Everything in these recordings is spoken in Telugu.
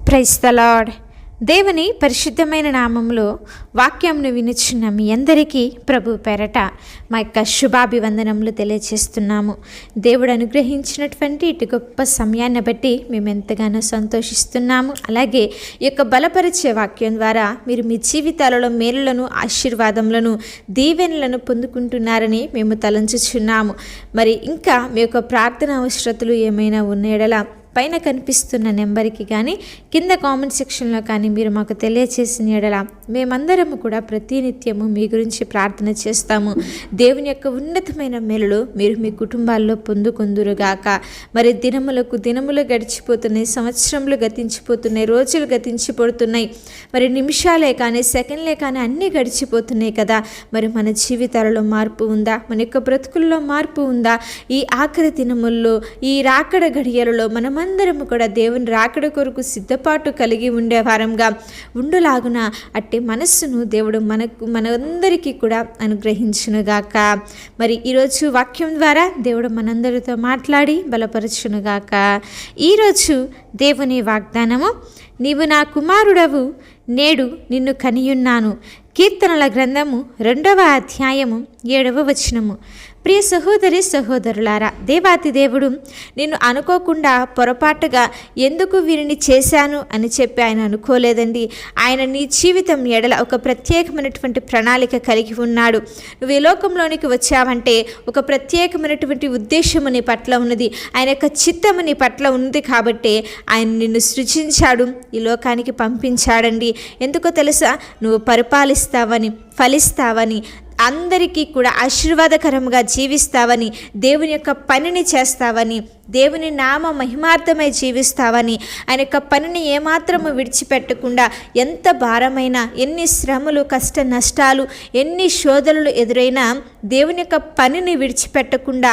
Praise the lord. దేవుని పరిశుద్ధమైన నామంలో వాక్యంను వినుచున్న మీ అందరికీ ప్రభు పేరట మా యొక్క శుభాభివందనములు తెలియజేస్తున్నాము. దేవుడు అనుగ్రహించినటువంటి ఇటు గొప్ప సమయాన్ని బట్టి మేము ఎంతగానో సంతోషిస్తున్నాము. అలాగే ఈ యొక్క బలపరిచే వాక్యం ద్వారా మీరు మీ జీవితాలలో మేలులను, ఆశీర్వాదములను, దీవెనలను పొందుకుంటున్నారని మేము తలంచుచున్నాము. మరి ఇంకా మీ యొక్క ప్రార్థన అవసరతలు ఏమైనా ఉన్న ఎడల పైన కనిపిస్తున్న నెంబర్కి కానీ కింద కామెంట్ సెక్షన్లో కానీ మీరు మాకు తెలియచేసిన ఎడల మేమందరము కూడా ప్రతినిత్యము మీ గురించి ప్రార్థన చేస్తాము. దేవుని యొక్క ఉన్నతమైన మేలులు మీరు మీ కుటుంబాల్లో పొందుకుందురుగాక. మరి దినములు గడిచిపోతున్నాయి, సంవత్సరములు గతించిపోతున్నాయి, రోజులు గతించిపోతున్నాయి, మరి నిమిషాలే కానీ సెకండ్లే కానీ అన్నీ గడిచిపోతున్నాయి కదా. మరి మన జీవితాలలో మార్పు ఉందా? మన యొక్క బ్రతుకుల్లో మార్పు ఉందా? ఈ ఆఖరి దినముల్లో, ఈ రాకడ గడియలలో మనమందరము కూడా దేవుని రాకడ కొరకు సిద్ధపాటు కలిగి ఉండే వారంగా ఉండులాగున అట్టి మనస్సును దేవుడు మనందరికీ కూడా అనుగ్రహించునుగాక. మరి ఈరోజు వాక్యం ద్వారా దేవుడు మనందరితో మాట్లాడి బలపరచునుగాక. ఈరోజు దేవుని వాగ్దానము, నీవు నా కుమారుడవు, నేడు నిన్ను కనియున్నాను. కీర్తనల గ్రంథము 2వ అధ్యాయము 7వ వచనము. ప్రియ సహోదరి సహోదరులారా, దేవాతి దేవుడు నిన్ను అనుకోకుండా పొరపాటుగా ఎందుకు వీరిని చేశాను అని చెప్పి ఆయన అనుకోలేదండి. ఆయన నీ జీవితం ఎడల ఒక ప్రత్యేకమైనటువంటి ప్రణాళిక కలిగి ఉన్నాడు. నువ్వు ఈ లోకంలోనికి వచ్చావంటే ఒక ప్రత్యేకమైనటువంటి ఉద్దేశము నీ పట్ల ఉన్నది. ఆయన యొక్క చిత్తము నీ పట్ల ఉంది కాబట్టి ఆయన నిన్ను సృజించాడు, ఈ లోకానికి పంపించాడండి. ఎందుకో తెలుసా? నువ్వు పరిపాలిస్తావని, ఫలిస్తావని, అందరికీ కూడా ఆశీర్వాదకరంగా జీవిస్తావని, దేవుని యొక్క పనిని చేస్తావని, దేవుని నామ మహిమార్థమై జీవిస్తావని, ఆయన యొక్క పనిని ఏమాత్రము విడిచిపెట్టకుండా ఎంత భారమైన, ఎన్ని శ్రమలు, కష్ట నష్టాలు, ఎన్ని శోధనలు ఎదురైనా దేవుని యొక్క పనిని విడిచిపెట్టకుండా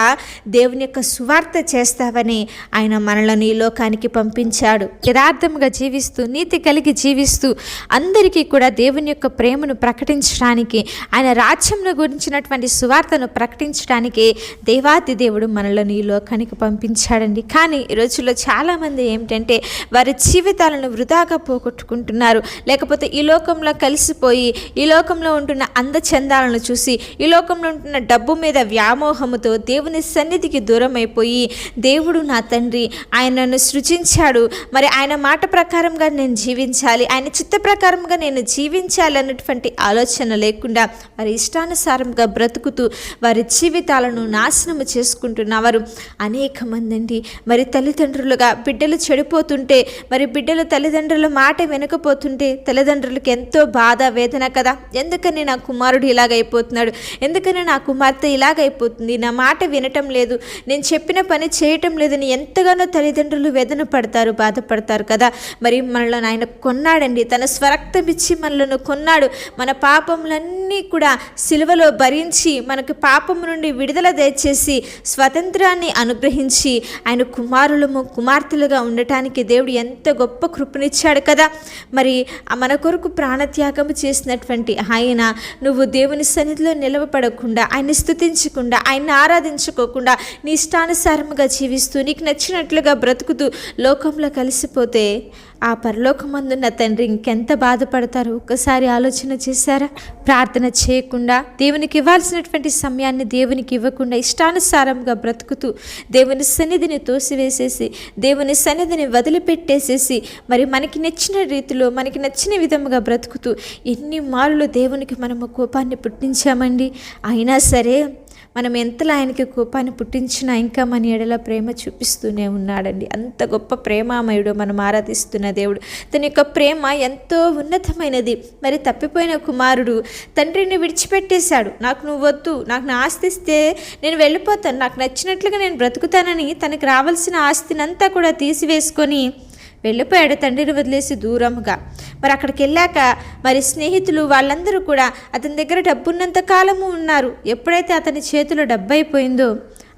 దేవుని యొక్క సువార్త చేస్తావని ఆయన మనల్ని ఈ లోకానికి పంపించాడు. యథార్థంగా జీవిస్తూ, నీతి కలిగి జీవిస్తూ అందరికీ కూడా దేవుని యొక్క ప్రేమను ప్రకటించడానికి, ఆయన రాజ్యంను గురించినటువంటి సువార్తను ప్రకటించడానికి దేవాతి దేవుడు మనల్ని ఈ లోకానికి పంపించాడండి. కానీ ఈ రోజుల్లో చాలామంది ఏమిటంటే వారి జీవితాలను వృధాగా పోగొట్టుకుంటున్నారు. లేకపోతే ఈ లోకంలో కలిసిపోయి, ఈ లోకంలో ఉంటున్న అందచందాలను చూసి, ఈ లోకంలో ఉంటున్న డబ్బు మీద వ్యామోహముతో దేవుని సన్నిధికి దూరం అయిపోయి, దేవుడు నా తండ్రి, ఆయన నన్ను సృజించాడు, మరి ఆయన మాట ప్రకారంగా నేను జీవించాలి, ఆయన చిత్త ప్రకారంగా నేను జీవించాలి అన్నటువంటి ఆలోచన లేకుండా వారి ఇష్టానుసారంగా బ్రతుకుతూ వారి జీవితాలను నాశనము చేసుకుంటున్నవారు అనేక మంది అండి. మరి తల్లిదండ్రులుగా బిడ్డలు చెడిపోతుంటే, మరి బిడ్డలు తల్లిదండ్రుల మాట వినకపోతుంటే తల్లిదండ్రులకు ఎంతో బాధ, వేదన కదా. ఎందుకని నా కుమారుడు ఇలాగైపోతున్నాడు, ఎందుకని నా కుమార్తె ఇలాగైపోతుంది, నా మాట వినటం లేదు, నేను చెప్పిన పని చేయటం లేదని ఎంతగానో తల్లిదండ్రులు వేదన పడతారు, బాధపడతారు కదా. మరి మనల్ని ఆయన కొన్నాడండి, తన స్వరక్తం ఇచ్చి మనలను కొన్నాడు. మన పాపములన్నీ కూడా సిలువలో భరించి మనకు పాపము నుండి విడుదల దయచేసి స్వతంత్రాన్ని అనుగ్రహించి ఆయన కుమారులము, కుమార్తెలుగా ఉండటానికి దేవుడు ఎంత గొప్ప కృపనిచ్చాడు కదా. మరి మన కొరకు ప్రాణత్యాగము చేసినటువంటి ఆయన, నువ్వు దేవుని సన్నిధిలో నిలవపడకుండా, ఆయన్ని స్తుతించకుండా, ఆయన్ని ఆరాధించుకోకుండా నీ ఇష్టానుసారముగా జీవిస్తూ నీకు నచ్చినట్లుగా బ్రతుకుతూ లోకంలో కలిసిపోతే ఆ పరలోకమందున్న తండ్రి ఇంకెంత బాధపడతారో ఒక్కసారి ఆలోచన చేశారా? ప్రార్థన చేయకుండా, దేవునికి ఇవ్వాల్సినటువంటి సమయాన్ని దేవునికి ఇవ్వకుండా ఇష్టానుసారంగా బ్రతుకుతూ దేవుని సన్నిధిని తోసివేసేసి, దేవుని సన్నిధిని వదిలిపెట్టేసేసి, మరి మనకి నచ్చిన రీతిలో, మనకి నచ్చిన విధముగా బ్రతుకుతూ ఎన్ని మార్లు దేవునికి మనము కోపాన్ని పుట్టించామండి. అయినా సరే మనం ఎంతలా ఆయనకి కోపాన్ని పుట్టించినా ఇంకా మన ఎడల ప్రేమ చూపిస్తూనే ఉన్నాడండి. అంత గొప్ప ప్రేమామయుడు మనం ఆరాధిస్తున్న దేవుడు. తన యొక్క ప్రేమ ఎంతో ఉన్నతమైనది. మరి తప్పిపోయిన కుమారుడు తండ్రిని విడిచిపెట్టేశాడు. నాకు నువ్వు వద్దు, నాకు నా ఆస్తి ఇస్తే నేను వెళ్ళిపోతాను, నాకు నచ్చినట్లుగా నేను బ్రతుకుతానని తనకు రావాల్సిన ఆస్తినంతా కూడా తీసివేసుకొని వెళ్ళిపోయాడు తండ్రిని వదిలేసి దూరముగా. మరి అక్కడికి వెళ్ళాక మరి స్నేహితులు వాళ్ళందరూ కూడా అతని దగ్గర డబ్బున్నంత కాలము ఉన్నారు. ఎప్పుడైతే అతని చేతిలో డబ్బు అయిపోయిందో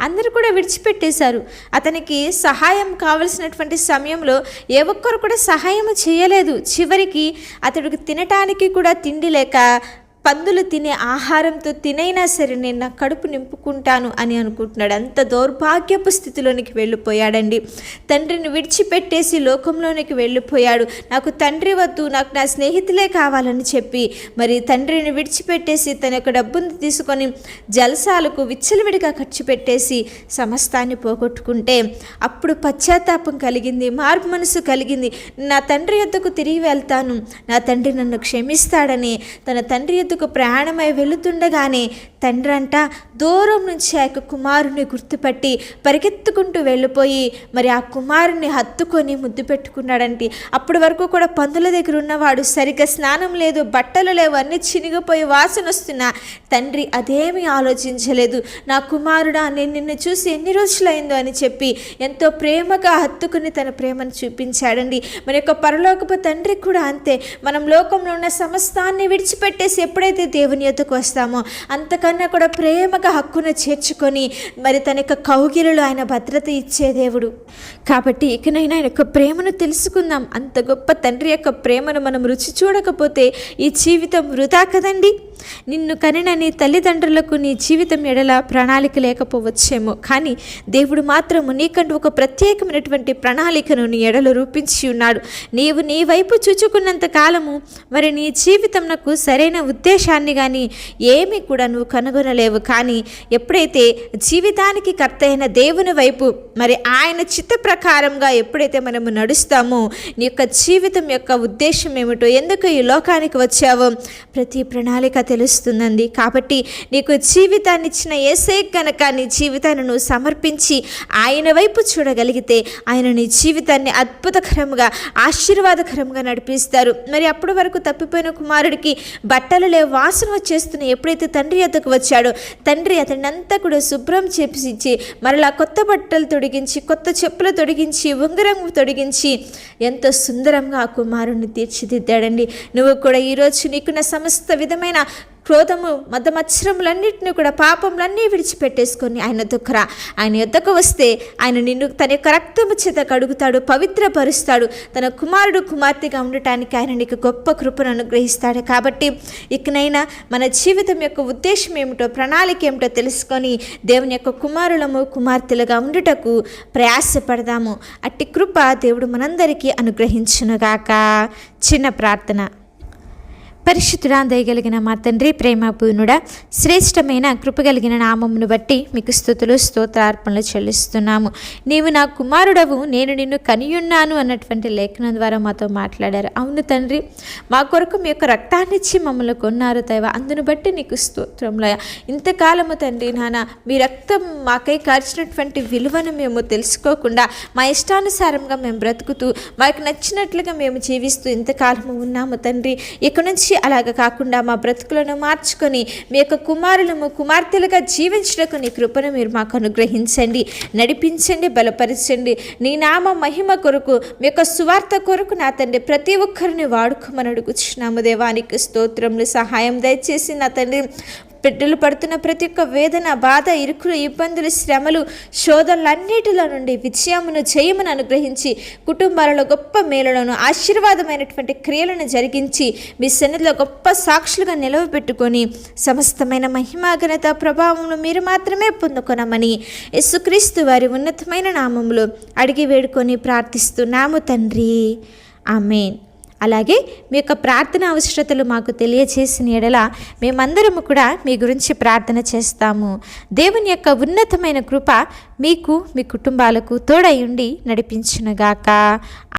అందరూ కూడా విడిచిపెట్టేశారు. అతనికి సహాయం కావలసినటువంటి సమయంలో ఏ ఒక్కరు కూడా సహాయం చేయలేదు. చివరికి అతడికి తినటానికి కూడా తిండి లేక పందులు తినే ఆహారంతో తినైనా సరే నేను నా కడుపు నింపుకుంటాను అని అనుకుంటున్నాడు. అంత దౌర్భాగ్యపు స్థితిలోనికి వెళ్ళిపోయాడండి. తండ్రిని విడిచిపెట్టేసి లోకంలోనికి వెళ్ళిపోయాడు. నాకు తండ్రి వద్దు, నాకు నా స్నేహితులే కావాలని చెప్పి మరి తండ్రిని విడిచిపెట్టేసి తన యొక్క డబ్బును తీసుకొని జలసాలకు విచ్చలవిడిగా ఖర్చు పెట్టేసి సమస్తాన్ని పోగొట్టుకుంటే అప్పుడు పశ్చాత్తాపం కలిగింది, మార్పు మనసు కలిగింది. నా తండ్రి యొద్దకు తిరిగి వెళ్తాను, నా తండ్రి నన్ను క్షమిస్తాడని తన తండ్రి యొద్దకు ప్రయాణమై వెళుతుండగానే తండ్రి అంట దూరం నుంచి ఆ యొక్క కుమారుని గుర్తుపట్టి పరిగెత్తుకుంటూ వెళ్ళిపోయి మరి ఆ కుమారుని హత్తుకొని ముద్దు పెట్టుకున్నాడంటే. అప్పటి వరకు కూడా పందుల దగ్గర ఉన్నవాడు సరిగ్గా స్నానం లేదు, బట్టలు లేవు, అన్నీ చినిగిపోయి వాసన వస్తున్నా తండ్రి అదేమీ ఆలోచించలేదు. నా కుమారుడా, నేను నిన్ను చూసి ఎన్ని రోజులైందో అని చెప్పి ఎంతో ప్రేమగా హత్తుకుని తన ప్రేమను చూపించాడండి. మన యొక్క పరలోకపు తండ్రి కూడా అంతే. మనం లోకంలో ఉన్న సమస్తాన్ని విడిచిపెట్టేసి ఎప్పుడైతే దేవుని యొద్దకు వస్తామో అంతకన్నా కూడా ప్రేమగా హక్కును చేర్చుకొని మరి తన యొక్క కౌగిలిలో ఆయన భద్రత ఇచ్చే దేవుడు. కాబట్టి ఇకనైనా ఆయన యొక్క ప్రేమను తెలుసుకుందాం. అంత గొప్ప తండ్రి యొక్క ప్రేమను మనం రుచి చూడకపోతే ఈ జీవితం వృధా కదండి. నిన్ను కనిన నీ తల్లిదండ్రులకు నీ జీవితం ఎడల ప్రణాళిక లేకపోవచ్చేమో, కానీ దేవుడు మాత్రము నీకంటూ ఒక ప్రత్యేకమైనటువంటి ప్రణాళికను నీ ఎడలు రూపించి ఉన్నాడు. నీవు నీ వైపు చూచుకున్నంత కాలము మరి నీ జీవితం నాకు సరైన ఉద్దేశాన్ని కానీ ఏమీ కూడా నువ్వు కనుగొనలేవు. కానీ ఎప్పుడైతే జీవితానికి కర్త అయిన దేవుని వైపు మరి ఆయన చిత్త ప్రకారంగా ఎప్పుడైతే మనము నడుస్తామో నీ యొక్క జీవితం యొక్క ఉద్దేశం ఏమిటో, ఎందుకు ఈ లోకానికి వచ్చావో ప్రతి ప్రణాళిక తెలుస్తుందండి. కాబట్టి నీకు జీవితాన్ని ఇచ్చిన యేసే కనుక నీ జీవితాన్ని నువ్వు సమర్పించి ఆయన వైపు చూడగలిగితే ఆయన నీ జీవితాన్ని అద్భుతకరంగా ఆశీర్వాదకరంగా నడిపిస్తారు. మరి అప్పటి వరకు తప్పిపోయిన కుమారుడికి బట్టలు లేవు, వాసన వచ్చేస్తున్నాయి. ఎప్పుడైతే తండ్రి యొద్దకు వచ్చాడో తండ్రి అతన్ని అంతా కూడా శుభ్రం చేపించి మరలా కొత్త బట్టలు తొడిగించి, కొత్త చెప్పులు తొడిగించి, ఉంగరం తొడిగించి ఎంతో సుందరంగా ఆ కుమారుణ్ణి తీర్చిదిద్దాడండి. నువ్వు కూడా ఈరోజు నీకున్న సమస్త విధమైన క్రోధము, మదమత్సరములన్నింటినీ కూడా పాపములన్నీ విడిచిపెట్టేసుకొని ఆయన దుఃఖరా ఆయన యొద్దకు వస్తే ఆయన నిన్ను తన యొక్క రక్తము చేత కడుగుతాడు, పవిత్రపరుస్తాడు. తన కుమారుడు కుమార్తెగా ఉండటానికి ఆయన నీకు గొప్ప కృపను అనుగ్రహిస్తాడు. కాబట్టి ఇకనైనా మన జీవితం యొక్క ఉద్దేశం ఏమిటో, ప్రణాళిక ఏమిటో తెలుసుకొని దేవుని యొక్క కుమారులము కుమార్తెలుగా ఉండుటకు ప్రయాసపడదాము. అట్టి కృప దేవుడు మనందరికీ అనుగ్రహించునుగాక. చిన్న ప్రార్థన. పరిశుద్ధుడా, దయగలిగిన మా తండ్రి, ప్రేమపూర్ణుడా, శ్రేష్టమైన కృపగలిగిన నామమును బట్టి మీకు స్తుతులు స్తోత్రార్పణలు చెల్లిస్తున్నాము. నీవు నా కుమారుడవు, నేను నిన్ను కనియున్నాను అన్నటువంటి లేఖనం ద్వారా మాతో మాట్లాడారు. అవును తండ్రి, మా కొరకు మీ యొక్క రక్తాన్ని ఇచ్చి మమ్మల్ని కొన్నారు దైవ. అందును బట్టి నీకు స్తోత్రంలో. ఇంతకాలము తండ్రి నాన్న మీ రక్తం మాకై కార్చినటువంటి విలువను మేము తెలుసుకోకుండా మా ఇష్టానుసారంగా మేము బ్రతుకుతూ మాకు నచ్చినట్లుగా మేము జీవిస్తూ ఇంతకాలము ఉన్నాము తండ్రి. ఇక నుంచి అలాగ కాకుండా మా బ్రతుకులను మార్చుకొని మీ యొక్క కుమారులము కుమార్తెలుగా జీవించడానికి నీ కృపను మీరు మాకు అనుగ్రహించండి, నడిపించండి, బలపరచండి. నీ నామ మహిమ కొరకు, మీ యొక్క సువార్త కొరకు నా తండ్రి ప్రతి ఒక్కరిని వాడుకోమని అడుగుచున్నాము. దేవానికి స్తోత్రములు. సహాయం దయచేసి నా తండ్రి బిడ్డలు పడుతున్న ప్రతి ఒక్క వేదన, బాధ, ఇరుకులు, ఇబ్బందులు, శ్రమలు, శోధనలన్నిటిలో నుండి విజయమును, జయమును అనుగ్రహించి కుటుంబాలలో గొప్ప మేలులను, ఆశీర్వాదమైనటువంటి క్రియలను జరిగించి మీ సన్నిధిలో గొప్ప సాక్షులుగా నిలవబెట్టుకొని సమస్తమైన మహిమా ఘనత ప్రభావములు మీరు మాత్రమే పొందుకొనమని యేసుక్రీస్తు వారి ఉన్నతమైన నామములో అడిగి వేడుకొని ప్రార్థిస్తున్నాము తండ్రి. ఆమేన్. అలాగే మీ యొక్క ప్రార్థన అవసరతలు మాకు తెలియజేసిన ఎడల మేమందరము కూడా మీ గురించి ప్రార్థన చేస్తాము. దేవుని యొక్క ఉన్నతమైన కృప మీకు, మీ కుటుంబాలకు తోడై ఉండి నడిపించునుగాక.